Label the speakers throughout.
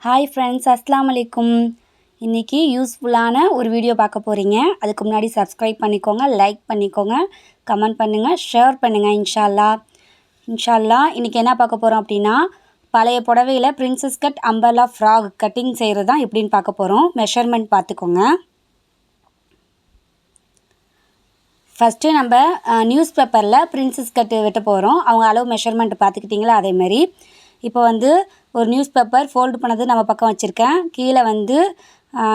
Speaker 1: Hi friends, அஸ்ஸலாமு அலைக்கும். இன்றைக்கி யூஸ்ஃபுல்லான ஒரு வீடியோ பார்க்க போகிறீங்க. அதுக்கு முன்னாடி சப்ஸ்கிரைப் பண்ணிக்கோங்க, லைக் பண்ணிக்கோங்க, கமெண்ட் பண்ணுங்கள், ஷேர் பண்ணுங்கள். இன்ஷா அல்லாஹ் இன்றைக்கி என்ன பார்க்க போகிறோம் அப்படின்னா, பழைய புடவையில் princess cut umbrella frock cutting செய்கிறது தான் எப்படின்னு பார்க்க போகிறோம். மெஷர்மெண்ட் பார்த்துக்கோங்க. ஃபஸ்ட்டு நம்ம நியூஸ் பேப்பரில் பிரின்சஸ் கட்டு வெட்ட போகிறோம். அவங்க அளவு மெஷர்மெண்ட் பார்த்துக்கிட்டிங்களா, அதேமாதிரி இப்போ வந்து ஒரு நியூஸ் பேப்பர் ஃபோல்டு பண்ணது நம்ம பக்கம் வச்சுருக்கேன். கீழே வந்து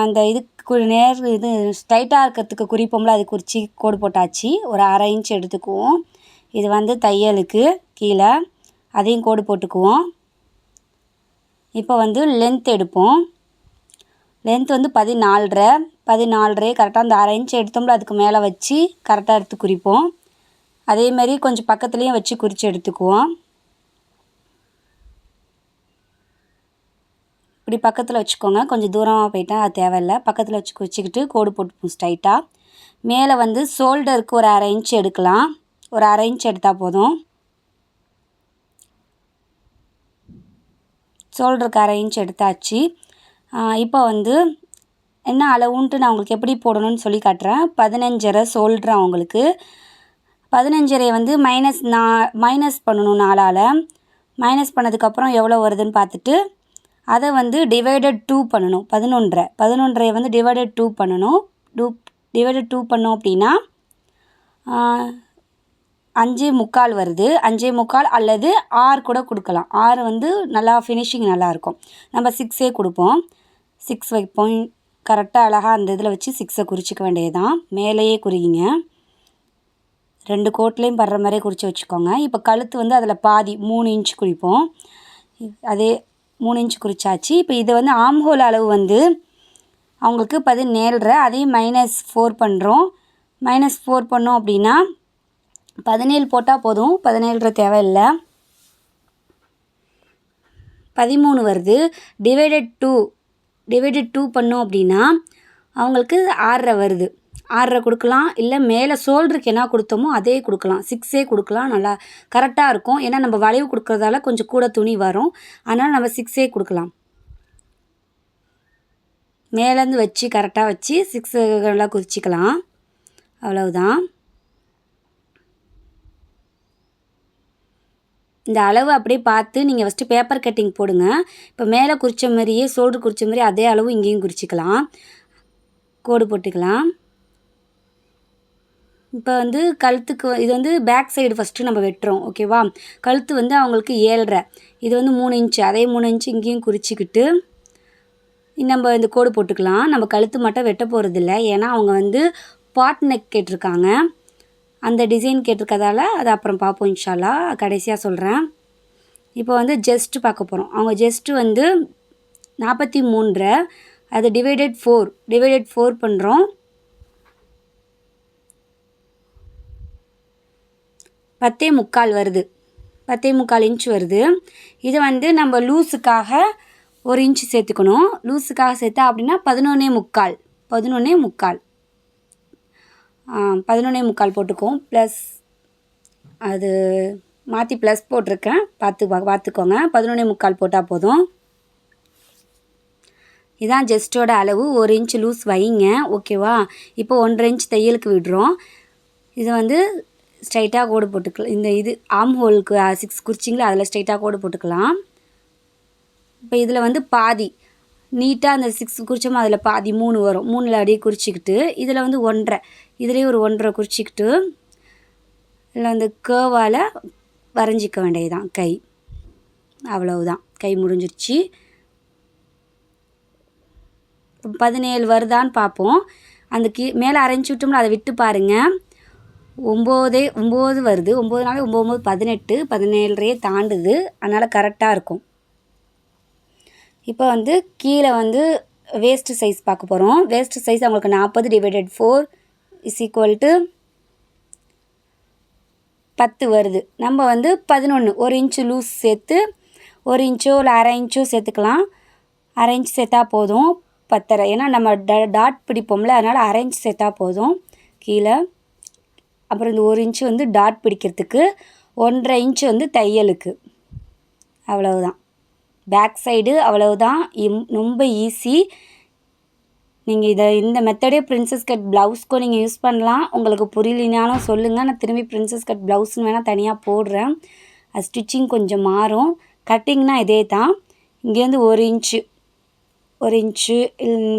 Speaker 1: அந்த இதுக்கு இது ஸ்ட்ரைட்டாக இருக்கிறதுக்கு குறிப்போம்ல, அது குறித்து கோடு போட்டாச்சு. ஒரு 1/2 இன்ச் எடுத்துக்குவோம். இது வந்து தையலுக்கு கீழே அதையும் கோடு போட்டுக்குவோம். இப்போ வந்து லென்த் எடுப்போம். லென்த் வந்து 14.5 கரெக்டாக அந்த 1/2 இன்ச் எடுத்தோம்ல, அதுக்கு மேலே வச்சு கரெக்டாக எடுத்து குறிப்போம். அதேமாதிரி கொஞ்சம் பக்கத்துலேயும் வச்சு குறித்து எடுத்துக்குவோம். இப்படி பக்கத்தில் வச்சுக்கோங்க. கொஞ்சம் தூரமாக போயிட்டா அது தேவையில்லை. பக்கத்தில் வச்சு குறிச்சிக்கிட்டு கோடு போட்டுப்போம் ஸ்ட்ரைட்டாக. மேலே வந்து ஷோல்டருக்கு ஒரு 1/2 இன்ச் எடுக்கலாம். ஒரு 1/2 இன்ச் எடுத்தால் போதும். ஷோல்டருக்கு 1/2 இன்ச் எடுத்தாச்சு. இப்போ வந்து என்ன அளவுன்ட்டு நான் உங்களுக்கு எப்படி போடணும்னு சொல்லி காட்டுறேன். 15.5 ஷோல்டர் அவங்களுக்கு. 15.5 வந்து மைனஸ் பண்ணணும் 4ஆல். மைனஸ் பண்ணதுக்கப்புறம் எவ்வளோ வருதுன்னு பார்த்துட்டு அதை வந்து டிவைடட் 2 பண்ணணும். 11.5 வந்து டிவைடட் 2 பண்ணணும். டிவைடட் 2 பண்ணோம் அப்படின்னா 5.25 வருது. 5.25 அல்லது 6 கூட கொடுக்கலாம். 6 வந்து நல்லா ஃபினிஷிங் நல்லாயிருக்கும். நம்ம 6 கொடுப்போம். 6 வைப்போம். கரெக்டாக அழகாக அந்த இதில் வச்சு 6 குறிச்சிக்க வேண்டியது தான். மேலேயே குறிங்க. 2 கோட்லேயும் படுற மாதிரியே குறித்து வச்சுக்கோங்க. இப்போ கழுத்து வந்து அதில் பாதி 3 இன்ச் குறிப்போம். அதே 3 இன்ச் குறிச்சாச்சு. இப்போ இது வந்து ஆம்ஹோல் அளவு வந்து அவங்களுக்கு 17.5. அதையும் -4 பண்ணுறோம். -4 பண்ணோம் அப்படின்னா 17 போட்டால் போதும். 17.5 தேவையில்லை. 13 வருது. டிவைடட் 2 பண்ணோம் அப்படின்னா அவங்களுக்கு 6.5 வருது. 6.5 கொடுக்கலாம். இல்லை மேலே ஷோல்டருக்கு என்ன கொடுத்தோமோ அதே கொடுக்கலாம். 6 கொடுக்கலாம். நல்லா கரெக்டாக இருக்கும். ஏன்னா நம்ம வளைவு கொடுக்குறதால கொஞ்சம் கூட துணி வரும். அதனால் நம்ம 6 கொடுக்கலாம். மேலேருந்து வச்சு கரெக்டாக வச்சு 6 நல்லா குறிச்சிக்கலாம். அவ்வளவுதான். இந்த அளவு அப்படியே பார்த்து நீங்கள் ஃபஸ்ட்டு பேப்பர் கட்டிங் போடுங்க. இப்போ மேலே குறித்த மாதிரியே ஷோல்டர் குறித்த மாதிரி அதே அளவு இங்கேயும் குறிச்சிக்கலாம். கோடு போட்டுக்கலாம். இப்போ வந்து கழுத்துக்கு இது வந்து பேக் சைடு ஃபஸ்ட்டு நம்ம வெட்டுறோம். ஓகேவா? கழுத்து வந்து அவங்களுக்கு 7.5. இது வந்து 3 இன்ச்சு. அதே 3 இன்ச்சு இங்கேயும் குறிச்சிக்கிட்டு நம்ம இந்த கோடு போட்டுக்கலாம். நம்ம கழுத்து மட்டும் வெட்ட போகிறதில்ல. ஏன்னா அவங்க வந்து பாட் நெக் கேட்டிருக்காங்க. அந்த டிசைன் கேட்டிருக்கதால அதை அப்புறம் பார்ப்போம் இன்ஷா அல்லாஹ். கடைசியாக சொல்கிறேன். இப்போ வந்து ஜஸ்ட் பார்க்க போகிறோம். அவங்க ஜஸ்ட்டு வந்து 43.5. அது டிவைடட் 4 பண்ணுறோம். 10.25 வருது. 10.25 இன்ச் வருது. இதை வந்து நம்ம லூஸுக்காக 1 இன்ச்சு சேர்த்துக்கணும். லூஸுக்காக சேர்த்தா அப்படின்னா 11.25 போட்டுக்குவோம். ப்ளஸ் அது மாற்றி ப்ளஸ் போட்டிருக்கேன். பார்த்துக்கோங்க. 11.25 போட்டால் போதும். இதான் ஜஸ்ட்டோட அளவு. 1 இன்ச் லூஸ் வைங்க. ஓகேவா? இப்போ 1.5 இன்ச் தையலுக்கு விடுறோம். இது வந்து ஸ்ட்ரைட்டாக கோடு போட்டுக்கலாம். இந்த இது ஆம் ஹோலுக்கு 6 குறிச்சிங்களா, அதில் ஸ்ட்ரைட்டாக கோடு போட்டுக்கலாம். இப்போ இதில் வந்து பாதி நீட்டாக அந்த 6 குறிச்சோமா அதில் பாதி 3 வரும். 3ல் அப்படியே குறிச்சிக்கிட்டு இதில் வந்து 1.5, இதுலேயும் ஒரு 1.5 குறிச்சிக்கிட்டு இதில் அந்த கேர்வால் வரைஞ்சிக்க வேண்டியதுதான் கை. அவ்வளவுதான். கை முடிஞ்சிருச்சு. 17 வருதான்னு பார்ப்போம். அந்த மேலே அரைஞ்சி விட்டோம்ல, அதை விட்டு பாருங்கள். 9 வருது. 9 18, 17.5 தாண்டுது. அதனால் கரெக்டாக இருக்கும். இப்போ வந்து கீழே வந்து வேஸ்ட்டு சைஸ் பார்க்க போகிறோம். வேஸ்ட்டு சைஸ் அவங்களுக்கு 40 டிவைடட் 4 = 10 வருது. நம்ம வந்து 11 1 இன்ச்சு லூஸ் சேர்த்து 1 இன்ச்சோ இல்லை 1/2 இன்ச்சோ சேர்த்துக்கலாம். 1/2 இன்ச் சேர்த்தா போதும். 10.5. ஏன்னா நம்ம டாட் பிடிப்போம்ல, அதனால் 1/2 இன்ச் சேர்த்தா போதும் கீழே. அப்புறம் இந்த 1 இன்ச்சு வந்து டாட் பிடிக்கிறதுக்கு, 1.5 இன்ச்சு வந்து தையலுக்கு. அவ்வளவுதான். பேக் சைடு அவ்வளவுதான். ரொம்ப ஈஸி. நீங்கள் இந்த மெத்தடே பிரின்சஸ் கட் ப்ளவுஸ்க்கும் நீங்கள் யூஸ் பண்ணலாம். உங்களுக்கு புரியலினாலும் சொல்லுங்கள், நான் திரும்பி பிரின்சஸ் கட் ப்ளவுஸ்ன்னு வேணால் தனியாக போடுறேன். அது ஸ்டிச்சிங் கொஞ்சம் மாறும். கட்டிங்னா இதே தான். இங்கேருந்து 1 இன்ச்சு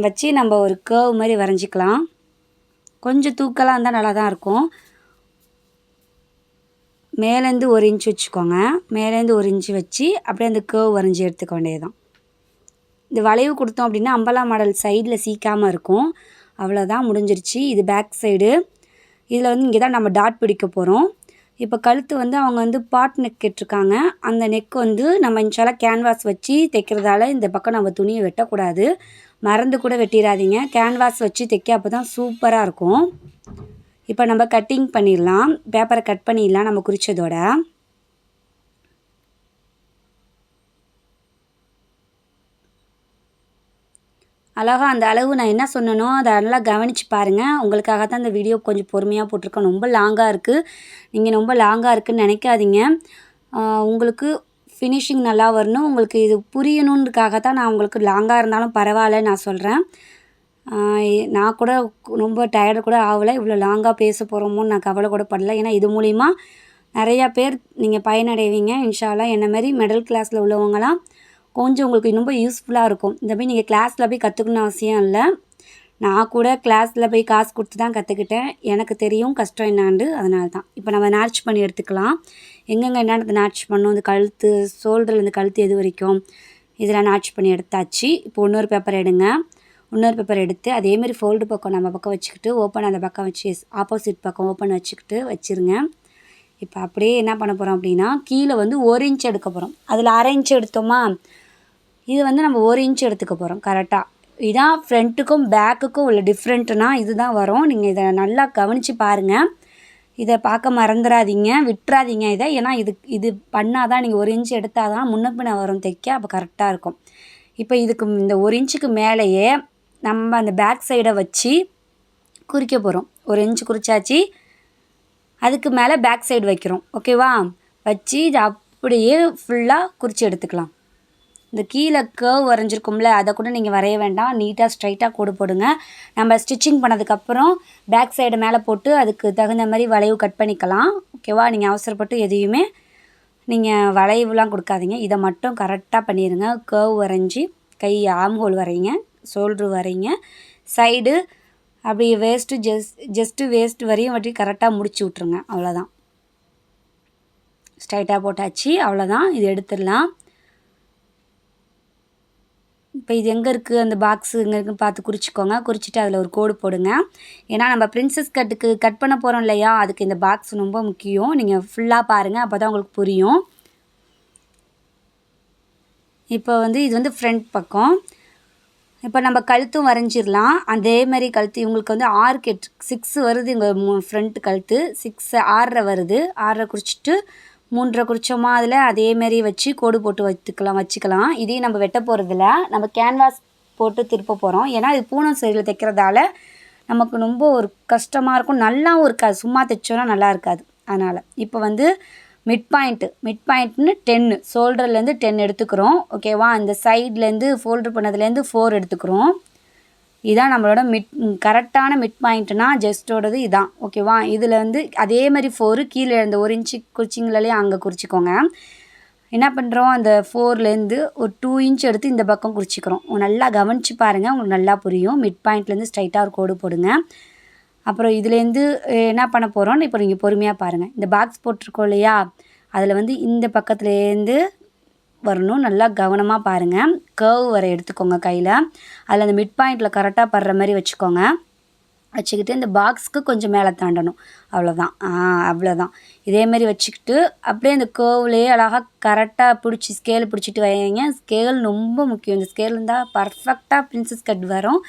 Speaker 1: வச்சு நம்ம ஒரு கர்வ் மாதிரி வரைஞ்சிக்கலாம். கொஞ்சம் தூக்கலாக இருந்தால் நல்லா தான் இருக்கும். மேலேருந்து 1 இன்ச் வச்சுக்கோங்க. மேலேருந்து 1 இன்ச்சு வச்சு அப்படியே அந்த கர்வ் வரைஞ்சி எடுத்துக்க வேண்டியதுதான். இந்த வளைவு கொடுத்தோம் அப்படின்னா அம்பலா மாடல் சைடில் சீக்காமல் இருக்கும். அவ்வளோதான், முடிஞ்சிருச்சு. இது பேக் சைடு. இதில் வந்து இங்கே தான் நம்ம டாட் பிடிக்க போகிறோம். இப்போ கழுத்து வந்து அவங்க வந்து பாட் நெக் கேட்டிருக்காங்க. அந்த நெக் வந்து நம்ம இன்ஷால்லா கேன்வாஸ் வச்சு தைக்கிறதால இந்த பக்கம் நம்ம துணியை வெட்டக்கூடாது. மறந்து கூட வெட்டிடாதீங்க. கேன்வாஸ் வச்சு தைக்க அப்போ தான் சூப்பராக இருக்கும். இப்போ நம்ம கட்டிங் பண்ணிடலாம். பேப்பரை கட் பண்ணிடலாம் நம்ம குறித்ததோட. அழகாக அந்த அளவு நான் என்ன சொன்னனோ அதை நல்லா கவனித்து பாருங்கள். உங்களுக்காக தான் இந்த வீடியோ கொஞ்சம் பொறுமையாக போட்டிருக்கேன். ரொம்ப லாங்காக இருக்குது. நீங்கள் ரொம்ப லாங்காக இருக்குதுன்னு நினைக்காதீங்க. உங்களுக்கு ஃபினிஷிங் நல்லா வரணும், உங்களுக்கு இது புரியணுன்றதுக்காக தான் நான் உங்களுக்கு லாங்காக இருந்தாலும் பரவாயில்ல நான் சொல்கிறேன். நான் கூட ரொம்ப டயர்டு கூட ஆகலை. இவ்வளோ லாங்காக பேச போகிறோமோன்னு நான் கவலை கூட படலை. ஏன்னா இது மூலிமா நிறையா பேர் நீங்கள் பயனடைவீங்க இன்ஷா அல்லாஹ். என்ன மாதிரி மிடில் கிளாஸில் உள்ளவங்களாம் கொஞ்சம் உங்களுக்கு ரொம்ப யூஸ்ஃபுல்லாக இருக்கும். இந்த மாதிரி நீங்கள் கிளாஸில் போய் கற்றுக்கணும்னு அவசியம் இல்லை. நான் கூட கிளாஸில் போய் காசு கொடுத்து தான் கற்றுக்கிட்டேன். எனக்கு தெரியும் கஷ்டம் என்னான்னு, அதனால தான். இப்போ நம்ம நாட்ச் பண்ணி எடுத்துக்கலாம். எங்கெங்கே என்னென்ன நாட்ச் பண்ணணும், இந்த கழுத்து ஷோல்டர்லேருந்து கழுத்து எது வரைக்கும் இதெல்லாம் நாட்ச் பண்ணி எடுத்தாச்சு. இப்போ இன்னொரு பேப்பர் எடுங்க. இன்னொரு பேப்பர் எடுத்து அதேமாரி ஃபோல்டு பக்கம் நம்ம பக்கம் வச்சுக்கிட்டு ஓப்பன் அந்த பக்கம் வச்சு ஆப்போசிட் பக்கம் ஓப்பன் வச்சுக்கிட்டு வச்சுருங்க. இப்போ அப்படியே என்ன பண்ண போகிறோம் அப்படின்னா கீழே வந்து 1 இன்ச் எடுக்க போகிறோம். அதில் 1/2 இன்ச் எடுத்தோமா, இது வந்து நம்ம 1 இன்ச் எடுத்துக்க போகிறோம் கரெக்டாக. இதான் ஃப்ரண்ட்டுக்கும் பேக்குக்கும் உள்ள டிஃப்ரெண்ட்டுனா இதுதான் வரும். நீங்கள் இதை நல்லா கவனித்து பாருங்கள். இதை பார்க்க மறந்துடாதீங்க, விட்டுறாதீங்க இதை. ஏன்னா இது பண்ணால் தான் நீங்கள் 1 இன்ச் எடுத்தால் தான் முன்ன பின்ன வரும் தைக்க, அப்போ கரெக்டாக இருக்கும். இப்போ இதுக்கு இந்த 1 இன்ச்சுக்கு மேலேயே நம்ம அந்த பேக் சைடை வச்சு குறிக்க போகிறோம். 1 இன்ச் குறிச்சாச்சு. அதுக்கு மேலே பேக் சைடு வைக்கிறோம். ஓகேவா? வச்சு இது அப்படியே ஃபுல்லாக குறித்து எடுத்துக்கலாம். இந்த கீழே கர்வ் வரைஞ்சிருக்கும்ல, அதை கூட நீங்கள் வரைய வேண்டாம். நீட்டாக ஸ்ட்ரைட்டாக கோடு போடுங்க. நம்ம ஸ்டிச்சிங் பண்ணதுக்கப்புறம் பேக் சைடு மேலே போட்டு அதுக்கு தகுந்த மாதிரி வளைவு கட் பண்ணிக்கலாம். ஓகேவா? நீங்கள் அவசரப்பட்டு எதையுமே நீங்கள் வளைவுலாம் கொடுக்காதீங்க. இதை மட்டும் கரெக்டாக பண்ணிடுங்க. கர்வ் வரைஞ்சி கை ஆம் ஹோல் வரைங்க, ஷோல்ட்ரு வரைங்க, சைடு அப்படி ஜஸ்ட்டு வேஸ்ட்டு வரையும் வட்டி கரெக்டாக முடிச்சு விட்ருங்க. அவ்வளோதான், ஸ்ட்ரைட்டாக போட்டாச்சு. அவ்வளோதான், இது எடுத்துடலாம். இப்போ இது எங்கே இருக்குது அந்த பாக்ஸு எங்கே இருக்குன்னு பார்த்து குறிச்சிக்கோங்க. குறிச்சிட்டு அதில் ஒரு கோடு போடுங்க. ஏன்னா நம்ம பிரின்சஸ் கட்டுக்கு கட் பண்ண போகிறோம் இல்லையா, அதுக்கு இந்த பாக்ஸ் ரொம்ப முக்கியம். நீங்கள் ஃபுல்லாக பாருங்கள், அப்போ தான் உங்களுக்கு புரியும். இப்போ வந்து இது வந்து ஃப்ரண்ட் பக்கம். இப்போ நம்ம கழுத்தும் வரைஞ்சிடலாம். அதே மாதிரி கழுத்து இவங்களுக்கு வந்து 6 வருது. இங்கே ஃப்ரண்ட் கழுத்து 6 6 வருது. 6 குறிச்சிட்டு 3 குறிச்சோமா, அதில் அதேமாரி வச்சு கோடு போட்டு வச்சுக்கலாம். இதையும் நம்ம வெட்ட போகிறதில்ல, நம்ம கேன்வாஸ் போட்டு திருப்ப போகிறோம். ஏன்னா இது பூனம் சைடில் தைக்கிறதால நமக்கு ரொம்ப ஒரு கஷ்டமாக இருக்கும், நல்லாவும் இருக்காது. சும்மா தைச்சோன்னா நல்லா இருக்காது. அதனால் இப்போ வந்து மிட் பாயிண்ட்னு 10 ஷோல்டர்லேருந்து 10 எடுத்துக்கிறோம். ஓகேவா? இந்த சைட்லேருந்து ஃபோல்டு பண்ணதுலேருந்து 4 எடுத்துக்கிறோம். இதான் நம்மளோட கரெக்டான மிட் பாயிண்ட்னா ஜஸ்ட்டோடது இதான். ஓகேவா? இதில் வந்து அதே மாதிரி 4 கீழே இந்த 1 இன்ச்சு குறிச்சிங்களையே அங்கே குறிச்சிக்கோங்க. என்ன பண்ணுறோம், அந்த 4லேருந்து ஒரு 2 இன்ச் எடுத்து இந்த பக்கம் குறிச்சிக்கிறோம். நல்லா கவனித்து பாருங்கள், உங்களுக்கு நல்லா புரியும். மிட் பாயிண்ட்லேருந்து ஸ்ட்ரைட்டாக ஒரு கோடு போடுங்க. அப்புறம் இதுலேருந்து என்ன பண்ண போகிறோன்னு இப்போ நீங்கள் பொறுமையாக பாருங்கள். இந்த பாக்ஸ் போட்டிருக்கோம் இல்லையா, அதில் வந்து இந்த பக்கத்துலேருந்து வரணும். நல்லா கவனமாக பாருங்கள். கர்வ் வர எடுத்துக்கோங்க கையில். அதில் அந்த மிட் பாயிண்டில் கரெக்டாக படுற மாதிரி வச்சுக்கோங்க. வச்சுக்கிட்டு இந்த பாக்ஸுக்கு கொஞ்சம் மேலே தாண்டணும். அவ்வளோதான். அவ்வளோதான். இதேமாரி வச்சுக்கிட்டு அப்படியே இந்த கர்வ்லேயே அழகாக கரெக்டாக பிடிச்சி ஸ்கேல் பிடிச்சிட்டு வைங்க. ஸ்கேல் ரொம்ப முக்கியம். இந்த ஸ்கேல் இருந்தால் பர்ஃபெக்டாக பிரின்சஸ் கட் வரும்.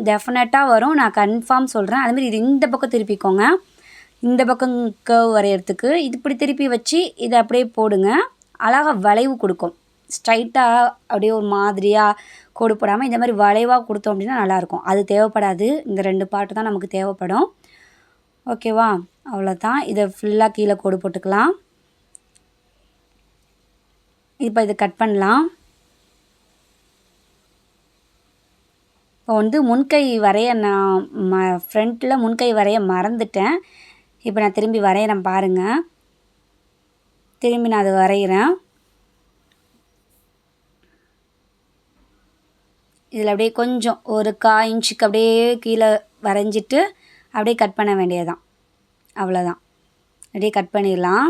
Speaker 1: டெஃபினட்டாக வரும், நான் கன்ஃபார்ம் சொல்கிறேன். அதுமாரி இது இந்த பக்கம் திருப்பிக்கோங்க. இந்த பக்கம் கர்வ் வரைகிறதுக்கு இது இப்படி திருப்பி வச்சு இதை அப்படியே போடுங்க. அழகாக வளைவு கொடுக்கும். ஸ்ட்ரைட்டாக அப்படியே ஒரு மாதிரியாக கோடு போடாமல் இந்த மாதிரி வளைவாக கொடுத்தோம் அப்படின்னா நல்லாயிருக்கும். அது தேவைப்படாது. இந்த 2 பார்ட்டு தான் நமக்கு தேவைப்படும். ஓகேவா? அவ்வளோதான். இதை ஃபுல்லாக கீழே கோடு போட்டுக்கலாம். இப்போ இதை கட் பண்ணலாம். இப்போ வந்து முன்கை வரைய நான் ஃப்ரண்ட்டில் முன்கை வரைய மறந்துட்டேன். இப்போ நான் திரும்பி வரைகிறேன் பாருங்கள். திரும்பி நான் அதை வரைகிறேன். இதில் அப்படியே கொஞ்சம் ஒரு 1/4 இன்ச்சுக்கு அப்படியே கீழே வரைஞ்சிட்டு அப்படியே கட் பண்ண வேண்டியதுதான். அவ்வளோதான். அப்படியே கட் பண்ணிடலாம்.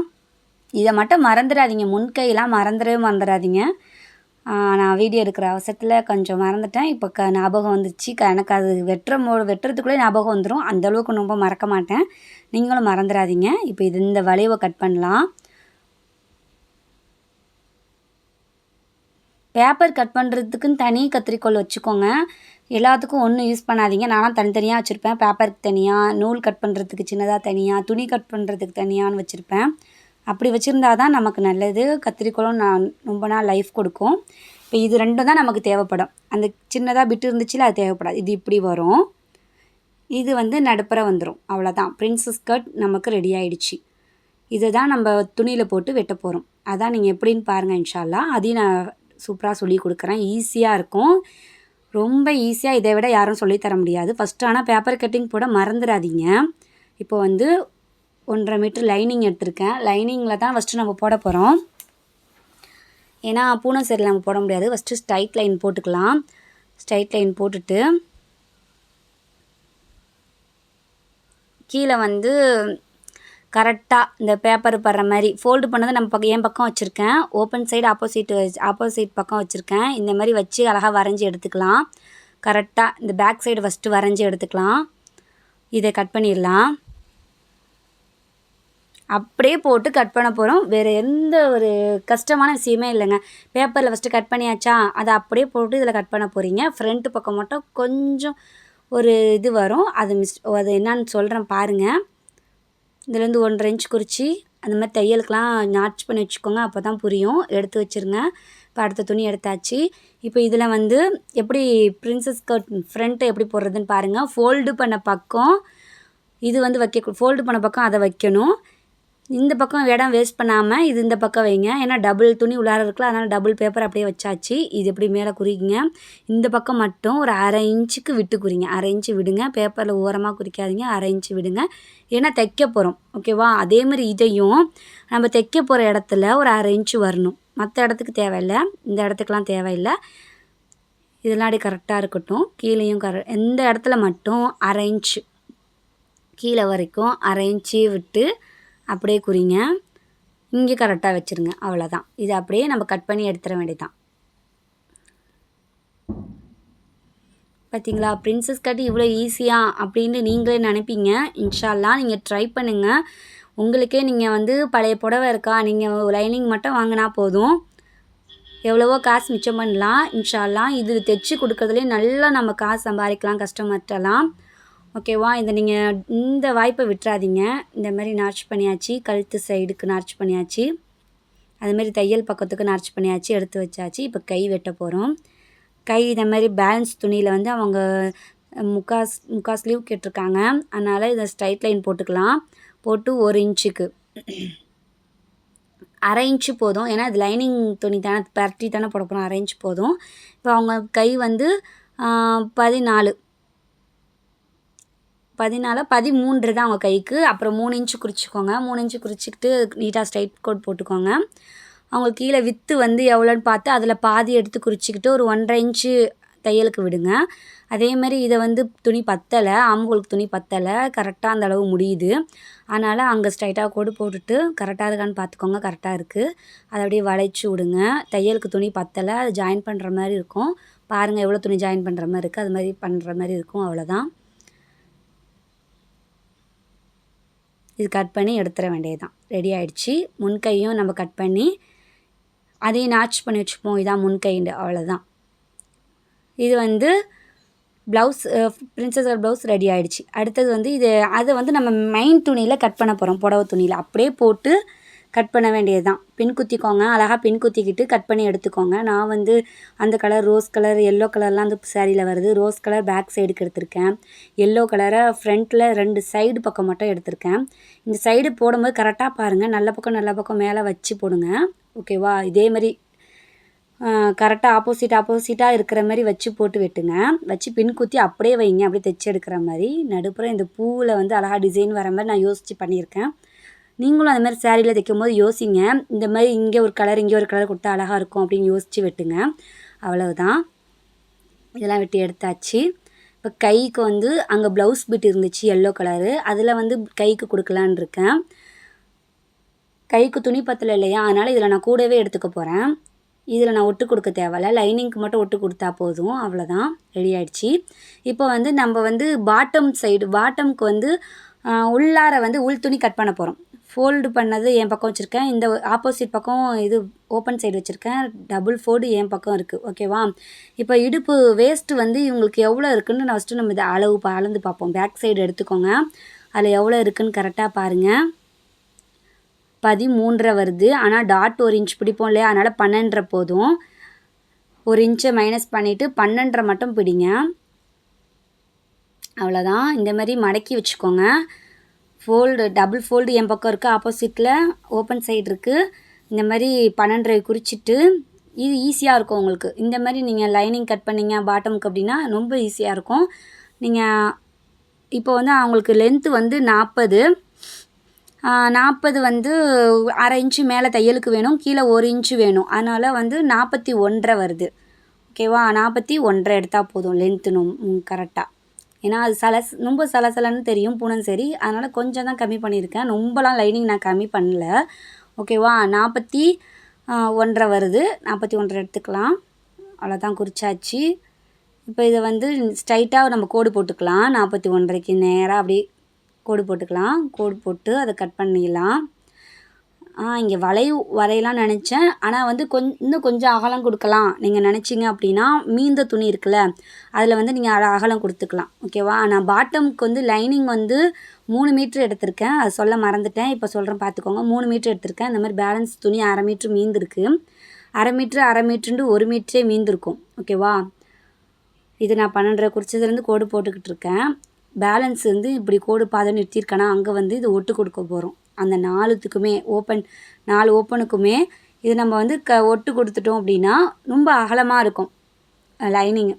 Speaker 1: இதை மட்டும் மறந்துடாதீங்க, முன்கையெல்லாம் மறந்துடாதீங்க. நான் வீடியோ எடுக்கிற அவசரத்தில் கொஞ்சம் மறந்துட்டேன். இப்போ ஞாபகம் வந்துச்சு. எனக்கு அது வெட்டுறதுக்குள்ளே ஞாபகம் வந்துடும். அந்தளவுக்கு ரொம்ப மறக்க மாட்டேன். நீங்களும் மறந்துடாதீங்க. இப்போ இந்த வளைவை கட் பண்ணலாம். பேப்பர் கட் பண்ணுறதுக்குன்னு தனி கத்திரிக்கோல் வச்சுக்கோங்க. எல்லாத்துக்கும் ஒன்று யூஸ் பண்ணாதீங்க. நானும் தனித்தனியாக வச்சுருப்பேன். பேப்பருக்கு தனியாக, நூல் கட் பண்ணுறதுக்கு சின்னதாக தனியாக, துணி கட் பண்ணுறதுக்கு தனியான்னு வச்சுருப்பேன். அப்படி வச்சுருந்தா தான் நமக்கு நல்லது. கத்திரிக்கோலும் ரொம்ப நாள் லைஃப் கொடுக்கும். இப்போ இது 2 தான் நமக்கு தேவைப்படும். அந்த சின்னதாக பிட்டு இருந்துச்சுல, அது தேவைப்படாது. இது இப்படி வரும். இது வந்து நடுப்புற வந்துடும். அவ்வளோதான். பிரின்சஸ் கட் நமக்கு ரெடி ஆகிடுச்சு. இதை தான் நம்ம துணியில் போட்டு வெட்ட போகிறோம். அதான் நீங்கள் எப்படின்னு பாருங்கள் இன்ஷா அல்லாஹ். அதையும் நான் சூப்பராக சொல்லி கொடுக்குறேன். ஈஸியாக இருக்கும். ரொம்ப ஈஸியாக, இதை விட யாரும் சொல்லித்தர முடியாது. ஃபஸ்ட்டு ஆனால் பேப்பர் கட்டிங் போட மறந்துடாதீங்க. இப்போ வந்து 1.5 மீட்டர் லைனிங் எடுத்திருக்கேன். லைனிங்கில் தான் ஃபஸ்ட்டு நம்ம போட போகிறோம். ஏன்னா பூனை சரியில் நம்ம போட முடியாது. ஃபஸ்ட்டு ஸ்ட்ரைட் லைன் போட்டுக்கலாம். ஸ்ட்ரைட் லைன் போட்டுட்டு கீழே வந்து கரெக்டாக இந்த பேப்பர் படுற மாதிரி ஃபோல்டு பண்ணதை நம்ம என் பக்கம் வச்சுருக்கேன். ஓப்பன் சைடு ஆப்போசிட் பக்கம் வச்சுருக்கேன். இந்த மாதிரி வச்சு அழகாக வரைஞ்சி எடுத்துக்கலாம். கரெக்டாக இந்த பேக் சைடு ஃபஸ்ட்டு வரைஞ்சி எடுத்துக்கலாம். இதை கட் பண்ணிடலாம். அப்படியே போட்டு கட் பண்ண போகிறோம். வேறு எந்த ஒரு கஷ்டமான விஷயமே இல்லைங்க. பேப்பரில் ஃபஸ்ட்டு கட் பண்ணியாச்சா, அதை அப்படியே போட்டு இதில் கட் பண்ண போகிறீங்க. ஃப்ரண்ட்டு பக்கம் மட்டும் கொஞ்சம் ஒரு இது வரும். அது என்னான்னு சொல்கிறேன் பாருங்கள். இதுலேருந்து 1.5 இன்ச் குறிச்சி அந்த மாதிரி தையலுக்கெலாம் நாட்ச் பண்ணி வச்சுக்கோங்க. அப்போ தான் புரியும். எடுத்து வச்சுருங்க. இப்போ அடுத்த துணி எடுத்தாச்சு. இப்போ இதில் வந்து எப்படி பிரின்சஸ் கட் ஃப்ரண்ட்டு எப்படி போடுறதுன்னு பாருங்கள். ஃபோல்டு பண்ண பக்கம் இது வந்து ஃபோல்டு பண்ண பக்கம் அதை வைக்கணும். இந்த பக்கம் இடம் வேஸ்ட் பண்ணாமல் இது இந்த பக்கம் வைங்க. ஏன்னா டபுள் துணி உள்ளார இருக்குல்ல, அதனால் டபுள் பேப்பர் அப்படியே வச்சாச்சு. இது எப்படி மேலே குறிங்க. இந்த பக்கம் மட்டும் ஒரு 1/2 இன்ச்சுக்கு விட்டு குறிங்க. 1/2 இன்ச்சு விடுங்க. பேப்பரில் ஓரமாக குறிக்காதீங்க. 1/2 இன்ச்சு விடுங்க. ஏன்னா தைக்க போகிறோம். ஓகேவா? அதேமாதிரி இதையும் நம்ம தைக்க போகிற இடத்துல ஒரு 1/2 இன்ச்சு வரணும். மற்ற இடத்துக்கு தேவையில்லை. இந்த இடத்துக்குலாம் தேவையில்லை. இதெல்லாம் அப்படி கரெக்டாக இருக்கட்டும். கீழேயும் எந்த இடத்துல மட்டும் 1/2 இன்ச்சு கீழே வரைக்கும் 1/2 இன்ச்சு விட்டு அப்படியே குறிங்க. இங்கே கரெக்டாக வச்சுருங்க. அவ்வளோதான். இதை அப்படியே நம்ம கட் பண்ணி எடுத்துட வேண்டியதான். பார்த்தீங்களா? பிரின்சஸ் கட் இவ்வளோ ஈஸியாக அப்படின்னு நீங்களே நினைப்பீங்க. இன்ஷா அல்லாஹ் நீங்கள் ட்ரை பண்ணுங்கள். உங்களுக்கே நீங்கள் வந்து பழைய புடவை இருக்கா, நீங்கள் லைனிங் மட்டும் வாங்கினா போதும், எவ்வளவோ காசு மிச்சம் பண்ணலாம். இன்ஷா அல்லாஹ் இது தைச்சி கொடுக்கறதுலேயே நல்லா நம்ம காசு சம்பாதிக்கலாம் கஸ்டமர்கிட்டலாம். ஓகேவா? இதை நீங்கள் இந்த வாய்ப்பை விட்டுறாதீங்க. இந்த மாதிரி நார்ச் பண்ணியாச்சு. கழுத்து சைடுக்கு நார்ச் பண்ணியாச்சு. அதுமாரி தையல் பக்கத்துக்கு நார்ச் பண்ணியாச்சு. எடுத்து வச்சாச்சு. இப்போ கை வெட்ட போகிறோம். கை இந்த மாதிரி பேலன்ஸ் துணியில் வந்து அவங்க முக்கா ஸ்லீவ் கேட்டிருக்காங்க. அதனால் இதை ஸ்ட்ரைட் லைன் போட்டுக்கலாம். போட்டு 1 இன்ச்சுக்கு 1/2 இன்ச்சு போதும். ஏன்னா இது லைனிங் துணி தானே, பரட்டி தானே போட போகிறோம். 1/2 இன்ச்சு போதும். இப்போ அவங்க கை வந்து 14 13 தான் அவங்க கைக்கு. அப்புறம் 3 இன்ச்சு குறிச்சிக்கோங்க. 3 இன்ச்சு குறிச்சிக்கிட்டு நீட்டாக ஸ்ட்ரைட் கோட் போட்டுக்கோங்க. அவங்க கீழே வித்து வந்து எவ்வளோன்னு பார்த்து அதில் பாதி எடுத்து குறிச்சிக்கிட்டு ஒரு 1.5 இன்ச்சு தையலுக்கு விடுங்க. அதேமாதிரி இதை வந்து துணி பத்தலை, ஆம்பூலுக்கு துணி பத்தலை, கரெக்டாக அந்த அளவு முடியுது. அதனால் அங்கே ஸ்ட்ரைட்டாக கோடு போட்டுட்டு கரெக்டாக இருக்கான்னு பார்த்துக்கோங்க. கரெக்டாக இருக்குது. அதை அப்படியே வளைச்சி விடுங்க. தையலுக்கு துணி பத்தலை, அது ஜாயின் பண்ணுற மாதிரி இருக்கும். பாருங்கள் எவ்வளோ துணி ஜாயின் பண்ணுற மாதிரி இருக்குது, அது மாதிரி பண்ணுற மாதிரி இருக்கும். அவ்வளோதான். இது கட் பண்ணி எடுத்துட வேண்டியது தான். ரெடி ஆகிடுச்சு. முன்கையும் நம்ம கட் பண்ணி அதையும் நாட்ச் பண்ணி வச்சுப்போம். இதான் முன்கைண்டு. அவ்வளோதான். இது வந்து blouse princess cut blouse ready ஆகிடுச்சு. அடுத்தது வந்து அதை வந்து நம்ம மெயின் துணியில் கட் பண்ண போகிறோம். புடவை துணியில் அப்படியே போட்டு கட் பண்ண வேண்டியது தான். பின் குத்திக்கோங்க. அழகாக பின் குத்திக்கிட்டு கட் பண்ணி எடுத்துக்கோங்க. நான் வந்து அந்த கலர் ரோஸ் கலர் எல்லோ கலர்லாம் அந்த சாரியில் வருது. ரோஸ் கலர் பேக் சைடுக்கு எடுத்திருக்கேன். எல்லோ கலரை ஃப்ரண்ட்டில் 2 சைடு பக்கம் மட்டும் எடுத்திருக்கேன். இந்த சைடு போடும்போது கரெக்டாக பாருங்கள். நல்ல பக்கம் மேலே வச்சு போடுங்க. ஓகேவா? இதே மாதிரி கரெக்டாக ஆப்போசிட்டாக இருக்கிற மாதிரி வச்சு போட்டு வெட்டுங்க. வச்சு பின் குத்தி அப்படியே வைங்க, அப்படியே தைச்சி எடுக்கிற மாதிரி. நடுப்புறம் இந்த பூவில் வந்து அழகாக டிசைன் வர மாதிரி நான் யோசித்து பண்ணியிருக்கேன். நீங்களும் அந்த மாதிரி சாரியில் தைக்கும் போது யோசிங்க, இந்த மாதிரி இங்கே ஒரு கலர் இங்கே ஒரு கலர் கொடுத்தா அழகாக இருக்கும் அப்படின்னு யோசித்து வெட்டுங்க. அவ்வளவுதான். இதெல்லாம் வெட்டி எடுத்தாச்சு. இப்போ கைக்கு வந்து அங்கே ப்ளவுஸ் பிட் இருந்துச்சு எல்லோ கலரு, அதில் வந்து கைக்கு கொடுக்கலான் இருக்கேன். கைக்கு துணி பத்தலை இல்லையா, அதனால் இதில் நான் கூடவே எடுத்துக்க போகிறேன். இதில் நான் ஒட்டு கொடுக்க தேவையில்ல, லைனிங்க்கு மட்டும் ஒட்டு கொடுத்தா போதும். அவ்வளோதான், ரெடி ஆகிடுச்சி. இப்போ வந்து நம்ம வந்து பாட்டமுக்கு வந்து உள்ளார வந்து உள் துணி கட் பண்ண போகிறோம். ஃபோல்டு பண்ணது என் பக்கம் வச்சுருக்கேன், இந்த ஆப்போசிட் பக்கம் இது ஓப்பன் சைடு வச்சுருக்கேன். டபுள் ஃபோல்டு என் பக்கம் இருக்குது. ஓகேவா? இப்போ இடுப்பு வேஸ்ட்டு வந்து இவங்களுக்கு எவ்வளோ இருக்குதுன்னு நான் ஃபஸ்ட்டு நம்ம இதை அளந்து பார்ப்போம். பேக் சைடு எடுத்துக்கோங்க, அதில் எவ்வளோ இருக்குதுன்னு கரெக்டாக பாருங்கள். 13 வருது. ஆனால் டாட் 1 இன்ச் பிடிப்போம் இல்லையா, அதனால் 12 போதும். 1 இன்ச்சை மைனஸ் பண்ணிவிட்டு 12 மட்டும் பிடிங்க. அவ்வளோதான். இந்த மாதிரி மடக்கி வச்சுக்கோங்க. டபுள் ஃபோல்டு என் பக்கம் இருக்குது, ஆப்போசிட்டில் ஓப்பன் சைடு இருக்குது. இந்த மாதிரி 12 குறிச்சிட்டு, இது ஈஸியாக இருக்கும் உங்களுக்கு. இந்த மாதிரி நீங்கள் லைனிங் கட் பண்ணிங்க பாட்டமுக்கு அப்படின்னா ரொம்ப ஈஸியாக இருக்கும். நீங்கள் இப்போ வந்து அவங்களுக்கு லென்த்து வந்து 40 வந்து அரை இன்ச்சு மேலே தையலுக்கு வேணும், கீழே 1 இன்ச்சு வேணும். அதனால் வந்து 41 வருது. ஓகேவா? 41 எடுத்தால் போதும் லென்த்து கரெக்டாக. ஏன்னா அது ரொம்ப சலசலன்னு தெரியும் பூனம் சரி, அதனால் கொஞ்சம் தான் கம்மி பண்ணியிருக்கேன். ரொம்பலாம் லைனிங் நான் கம்மி பண்ணல. ஓகேவா? 41 வருது. 41 எடுத்துக்கலாம். அவ்வளோதான், குறிச்சாச்சு. இப்போ இதை வந்து ஸ்ட்ரைட்டாக நம்ம கோடு போட்டுக்கலாம். 41க்கு நேராக அப்படியே கோடு போட்டுக்கலாம். கோடு போட்டு அதை கட் பண்ணிடலாம். இங்கே வரையலாம் நினச்சேன், ஆனால் வந்து இன்னும் கொஞ்சம் அகலம் கொடுக்கலாம் நீங்கள் நினச்சிங்க அப்படின்னா. மீந்த துணி இருக்குல்ல, அதில் வந்து நீங்கள் அகலம் கொடுத்துக்கலாம். ஓகேவா? நான் பாட்டமுக்கு வந்து லைனிங் வந்து 3 மீட்ரு எடுத்திருக்கேன், அது சொல்ல மறந்துட்டேன், இப்போ சொல்கிறேன் பார்த்துக்கோங்க. 3 மீட்ரு எடுத்திருக்கேன். இந்த மாதிரி பேலன்ஸ் துணி அரை மீட்ரு மீந்திருக்கு. அரை மீட்ருண்டு 1 மீட்டரே மீந்திருக்கும். ஓகேவா? இது நான் 12 குறிச்சதுலேருந்து கோடு போட்டுக்கிட்டு இருக்கேன். பேலன்ஸ் வந்து இப்படி கோடு பாதை நிறுத்தியிருக்கேன்னா அங்கே வந்து இது ஒட்டு கொடுக்க போகிறோம். அந்த 4 ஓப்பனுக்குமே இது நம்ம வந்து ஒட்டு கொடுத்துட்டோம் அப்படின்னா ரொம்ப அகலமாக இருக்கும் லைனிங்.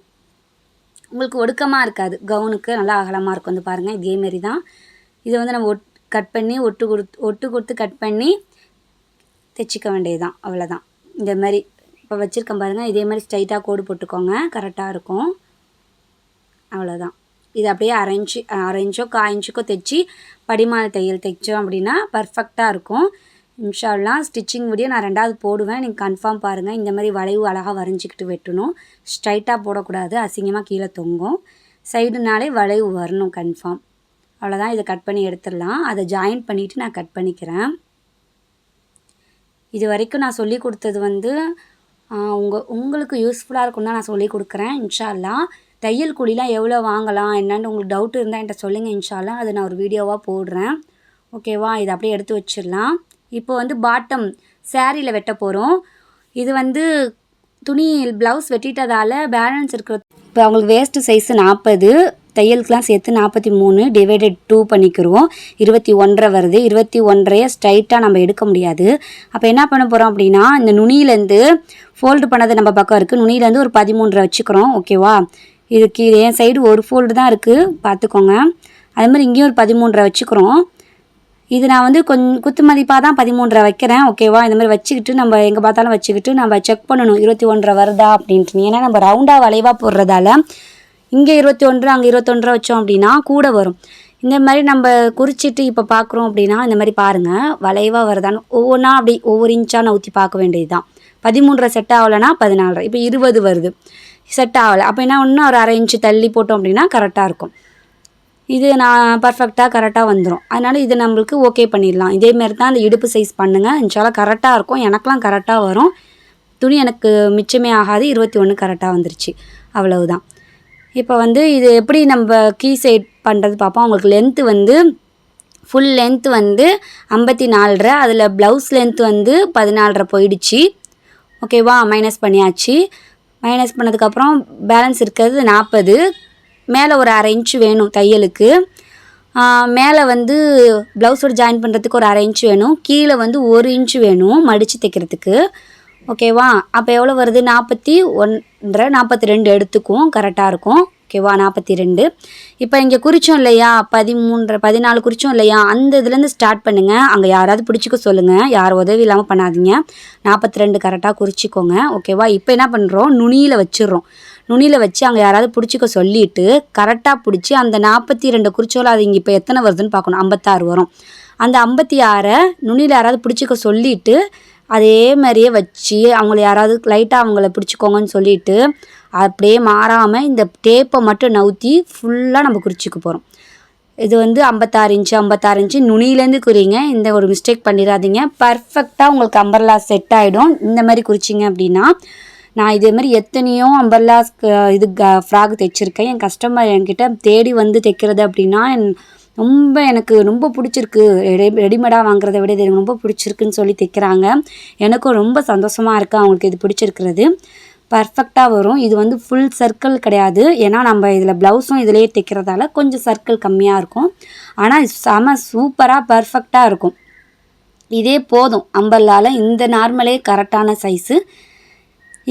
Speaker 1: உங்களுக்கு ஒடுக்கமாக இருக்காது, கவுனுக்கு நல்லா அகலமாக இருக்கும். வந்து பாருங்கள், இதேமாரி தான். இதை வந்து நம்ம கட் பண்ணி ஒட்டு கொடுத்து கட் பண்ணி தைச்சிக்க வேண்டியது தான். அவ்வளோதான். இந்த மாதிரி இப்போ வச்சுருக்கேன் பாருங்கள், இதே மாதிரி ஸ்ட்ரைட்டாக கோடு போட்டுக்கோங்க, கரெக்டாக இருக்கும். அவ்வளோதான். இது அப்படியே அரை இன்ச்சோ 1/4 இன்ச்சுக்கோ தைச்சி படிமான தையல் தைச்சோம் அப்படின்னா பர்ஃபெக்டாக இருக்கும். இன்ஷா அல்லாஹ் ஸ்டிச்சிங் வீடியோ நான் 2வது போடுவேன், நீங்கள் கன்ஃபார்ம் பாருங்கள். இந்த மாதிரி வளைவு அழகாக வரைஞ்சிக்கிட்டு வெட்டணும், ஸ்ட்ரைட்டாக போடக்கூடாது, அசிங்கமாக கீழே தொங்கும். சைடுனாலே வளைவு வரணும் கன்ஃபார்ம். அவ்வளோதான். இதை கட் பண்ணி எடுத்துடலாம். அதை ஜாயின் பண்ணிவிட்டு நான் கட் பண்ணிக்கிறேன். இது வரைக்கும் நான் சொல்லி கொடுத்தது வந்து உங்களுக்கு யூஸ்ஃபுல்லாக இருக்குன்னு தான் நான் சொல்லி கொடுக்குறேன். இன்ஷா அல்லாஹ் தையல் கூலிலாம் எவ்வளோ வாங்கலாம் என்னென்னு உங்களுக்கு டவுட் இருந்தால் என்கிட்ட சொல்லுங்கள். இன்ஷா அல்லாஹ் அதை நான் ஒரு வீடியோவாக போடுறேன். ஓகேவா? இதை அப்படியே எடுத்து வச்சிடலாம். இப்போ வந்து பாட்டம் சாரியில் வெட்ட போகிறோம். இது வந்து துணி ப்ளவுஸ் வெட்டிட்டதால் பேலன்ஸ் இருக்கிற இப்போ அவங்களுக்கு வேஸ்ட்டு சைஸு 40, தையலுக்குலாம் சேர்த்து 43 டிவைடட் 2 பண்ணிக்கிடுவோம். 21 வருது. 21 ஸ்ட்ரைட்டாக நம்ம எடுக்க முடியாது. அப்போ என்ன பண்ண போகிறோம் அப்படின்னா, இந்த நுனியிலேருந்து ஃபோல்டு பண்ணது நம்ம பக்கம் இருக்குது, நுனியிலேருந்து ஒரு 13 வச்சுக்கிறோம். ஓகேவா? இதுக்கு என் சைடு ஒரு ஃபோல்டு தான் இருக்குது, பார்த்துக்கோங்க. அது மாதிரி இங்கேயும் ஒரு 13 வச்சுக்கிறோம். இது நான் வந்து குத்து மதிப்பாக தான் 13 வைக்கிறேன். ஓகேவா? இந்த மாதிரி வச்சுக்கிட்டு நம்ம எங்கே பார்த்தாலும் வச்சுக்கிட்டு நம்ம செக் பண்ணணும் 21 வருதா அப்படின்ட்டு. ஏன்னா நம்ம ரவுண்டாக வளைவாக போடுறதால இங்கே 21 அங்கே 21 வச்சோம் அப்படின்னா கூட வரும். இந்த மாதிரி நம்ம குறிச்சிட்டு இப்போ பார்க்குறோம் அப்படின்னா இந்த மாதிரி பாருங்கள், வளைவாக வருதான்னு ஒவ்வொன்றா அப்படி ஒவ்வொரு இன்ச்சாக நவுத்தி பார்க்க வேண்டியது தான். 13 செட் ஆகலைன்னா 14, இப்போ 20 வருது, செட் ஆகலை. அப்போ என்ன இன்னும் ஒரு அரை இன்ச்சு தள்ளி போட்டோம் அப்படின்னா கரெக்டாக இருக்கும். இது நான் பர்ஃபெக்டாக கரெக்டாக வந்துடும். அதனால் இது நம்மளுக்கு ஓகே பண்ணிடலாம். இதேமாரி தான் அந்த இடுப்பு சைஸ் பண்ணுங்கள், இன்ஷால்லா கரெக்டாக இருக்கும். எனக்கெலாம் கரெக்டாக வரும். துணி எனக்கு மிச்சமே ஆகாது. 21 கரெக்டாக வந்துருச்சு. அவ்வளவுதான். இப்போ வந்து இது எப்படி நம்ம கீ சைட் பண்ணுறது பார்ப்போம். உங்களுக்கு லென்த்து வந்து ஃபுல் லென்த்து வந்து 54, அதில் ப்ளவுஸ் லென்த்து வந்து 14 போயிடுச்சு. ஓகேவா? மைனஸ் பண்ணியாச்சு. மைனஸ் பண்ணதுக்கப்புறம் பேலன்ஸ் இருக்கிறது 40. மேலே ஒரு அரை இன்ச்சு வேணும் தையலுக்கு. மேலே வந்து ப்ளவுஸோடு ஜாயின் பண்ணுறதுக்கு ஒரு அரை இன்ச்சு வேணும். கீழே வந்து 1 இன்ச்சு வேணும் மடித்து தைக்கிறதுக்கு. ஓகேவா? அப்போ எவ்வளோ வருது? 41 42 எடுத்துக்குவோம், கரெக்டாக இருக்கும். ஓகேவா? 42. இப்போ இங்கே குறிச்சோம் இல்லையா? 13 14 குறிச்சோம் இல்லையா? அந்த இதுலேருந்து ஸ்டார்ட் பண்ணுங்கள். அங்கே யாராவது பிடிச்சிக்க சொல்லுங்கள். யார் உதவி இல்லாமல் பண்ணாதீங்க. 42 கரெக்டாக குறிச்சிக்கோங்க. ஓகேவா? இப்போ என்ன பண்ணுறோம்? நுனியில் வச்சிடுறோம். நுனியில் வச்சு அங்கே யாராவது பிடிச்சிக்க சொல்லிவிட்டு கரெக்டாக பிடிச்சி அந்த 42 குறிச்சோல அது இங்கே இப்போ எத்தனை வருதுன்னு பார்க்கணும். 56 வரும். அந்த 56 நுனியில் யாராவது பிடிச்சிக்க சொல்லிவிட்டு அதே மாதிரியே வச்சு அவங்கள யாராவது லைட்டாக அவங்கள பிடிச்சிக்கோங்கன்னு சொல்லிவிட்டு அப்படியே மாறாமல் இந்த டேப்பை மட்டும் நவுத்தி ஃபுல்லாக நம்ம குறிச்சிக்க போகிறோம். இது வந்து 56 இன்ச்சு 56 இன்ச்சு நுனியிலேருந்து குறிங்க. இந்த ஒரு மிஸ்டேக் பண்ணிடாதீங்க. பர்ஃபெக்டாக உங்களுக்கு அம்பர்லா செட் ஆகிடும். இந்த மாதிரி குறிச்சிங்க அப்படின்னா நான் இதேமாதிரி எத்தனையோ அம்பர்லாஸ் இது ஃப்ராக் தைச்சிருக்கேன். என் கஸ்டமர் என்கிட்ட தேடி வந்து தைக்கிறது அப்படின்னா எனக்கு ரொம்ப பிடிச்சிருக்கு. ரெடிமேடாக வாங்குறத விட இது எனக்கு ரொம்ப பிடிச்சிருக்குன்னு சொல்லி தைக்கிறாங்க. எனக்கும் ரொம்ப சந்தோஷமாக இருக்குது அவங்களுக்கு இது பிடிச்சிருக்கிறது. பர்ஃபெக்டாக வரும். இது வந்து ஃபுல் சர்க்கிள் கிடையாது. ஏன்னா நம்ம இதில் ப்ளவுஸும் இதிலேயே தைக்கிறதால கொஞ்சம் சர்க்கிள் கம்மியாக இருக்கும். ஆனால் செம சூப்பராக பர்ஃபெக்டாக இருக்கும். இதே போதும் அம்பர்லாவில் இந்த நார்மலே கரெக்டான சைஸு.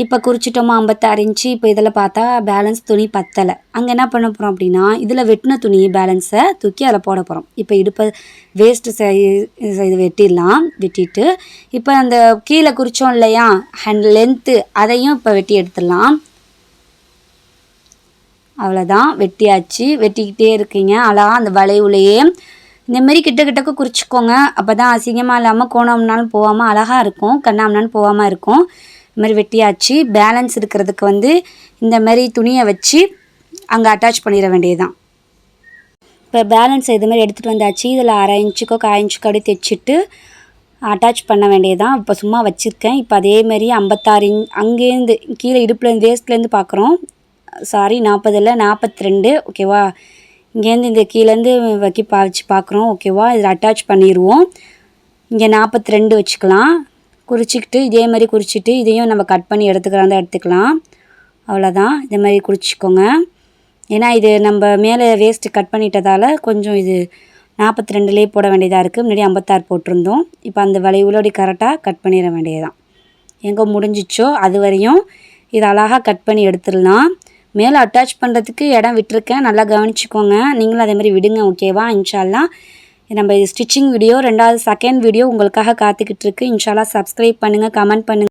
Speaker 1: இப்போ குறிச்சிட்டோமா 56 இன்ச்சு. இப்போ இதில் பார்த்தா பேலன்ஸ் துணி பத்தலை. அங்கே என்ன பண்ண போகிறோம் அப்படின்னா இதில் வெட்டின துணி பேலன்ஸை தூக்கி அதில் போட போகிறோம். இப்போ இடுப்பை வேஸ்ட்டு இது வெட்டிடலாம். வெட்டிட்டு இப்போ அந்த கீழே குறித்தோம் இல்லையா ஹேண்ட் லென்த்து அதையும் இப்போ வெட்டி எடுத்துடலாம். அவ்வளோதான், வெட்டியாச்சு. வெட்டிக்கிட்டே இருக்கீங்க அழகாக அந்த வளைவுலையே இந்தமாரி கிட்டக்கு குறிச்சிக்கோங்க. அப்போ தான் அசிங்கமாக இல்லாமல் கோணம்னாலும் போகாமல் அழகாக இருக்கும், கண்ணாம்னாலும் போகாமல் இருக்கும். இது மாதிரி வெட்டியாச்சு. பேலன்ஸ் இருக்கிறதுக்கு வந்து இந்த மாதிரி துணியை வச்சு அங்கே அட்டாச் பண்ணிட வேண்டியதுதான். இப்போ பேலன்ஸை இது மாதிரி எடுத்துகிட்டு வந்தாச்சு. இதில் 1/2 இன்ச்சுக்கோ 1/4 இன்ச்சுக்கோ அப்படியே தைச்சிட்டு அட்டாச் பண்ண வேண்டியதுதான். இப்போ சும்மா வச்சுருக்கேன். இப்போ அதேமாரி 56 அங்கேருந்து கீழே இடுப்புலேருந்து வேஸ்ட்லேருந்து பார்க்குறோம். சாரி 40 இல்லை 42. ஓகேவா? இங்கேருந்து இந்த கீழேருந்து வச்சு பார்க்குறோம். ஓகேவா? இதில் அட்டாச் பண்ணிடுவோம். இங்கே 42 வச்சுக்கலாம். குறிச்சிக்கிட்டு இதே மாதிரி குறிச்சிட்டு இதையும் நம்ம கட் பண்ணி எடுத்துக்கலாம். அவ்வளோதான், இதே மாதிரி குறிச்சிக்கோங்க. ஏன்னா இது நம்ம மேலே வேஸ்ட்டு கட் பண்ணிட்டதால் கொஞ்சம் இது 42லேயே போட வேண்டியதாக இருக்குது. முன்னாடி 56 போட்டிருந்தோம். இப்போ அந்த வளைவுலோடி கரெக்டாக கட் பண்ணிட வேண்டியதுதான். எங்கே முடிஞ்சிச்சோ அது வரையும் இது அழகாக கட் பண்ணி எடுத்துடலாம். மேலே அட்டாச் பண்ணுறதுக்கு இடம் விட்டுருக்கேன், நல்லா கவனிச்சிக்கோங்க. நீங்களும் அதே மாதிரி விடுங்க. ஓகேவா? இன்ஷா அல்லாஹ் நம்ம ஸ்டிச்சிங் வீடியோ 2வது செகண்ட் வீடியோ உங்களுக்காக காத்துக்கிட்டு இருக்கு. இன்ஷா அல்லாஹ் சப்ஸ்கிரைப் பண்ணுங்கள், கமெண்ட் பண்ணுங்கள்.